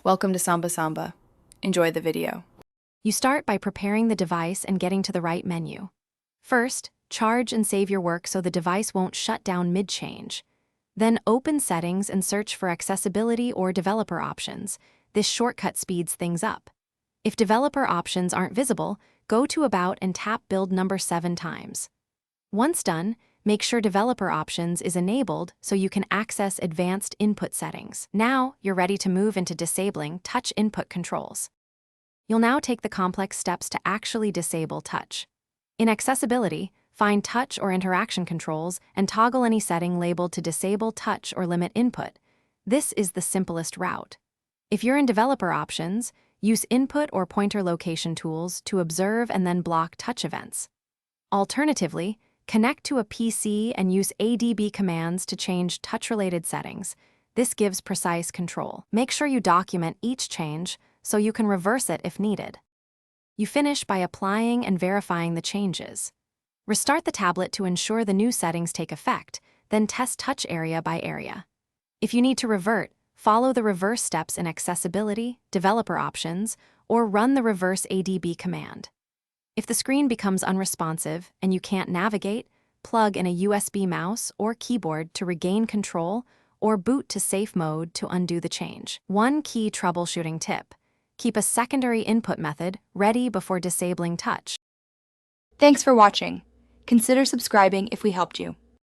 Welcome to Samba Samba. Enjoy the video. You start by preparing the device and getting to the right menu. First, charge and save your work so the device won't shut down mid-change. Then open Settings and search for Accessibility or Developer Options. This shortcut speeds things up. If developer options aren't visible, go to About and tap Build number 7 times. Once done, make sure Developer Options is enabled so you can access advanced input settings. Now, you're ready to move into disabling touch input controls. You'll now take the complex steps to actually disable touch. In Accessibility, find Touch or Interaction controls and toggle any setting labeled to disable touch or limit input. This is the simplest route. If you're in Developer Options, use Input or Pointer Location tools to observe and then block touch events. Alternatively, connect to a PC and use ADB commands to change touch-related settings. This gives precise control. Make sure you document each change so you can reverse it if needed. You finish by applying and verifying the changes. Restart the tablet to ensure the new settings take effect, then test touch area by area. If you need to revert, follow the reverse steps in Accessibility, Developer Options, or run the reverse ADB command. If the screen becomes unresponsive and you can't navigate, plug in a USB mouse or keyboard to regain control or boot to safe mode to undo the change. One key troubleshooting tip: keep a secondary input method ready before disabling touch. Thanks for watching. Consider subscribing if we helped you.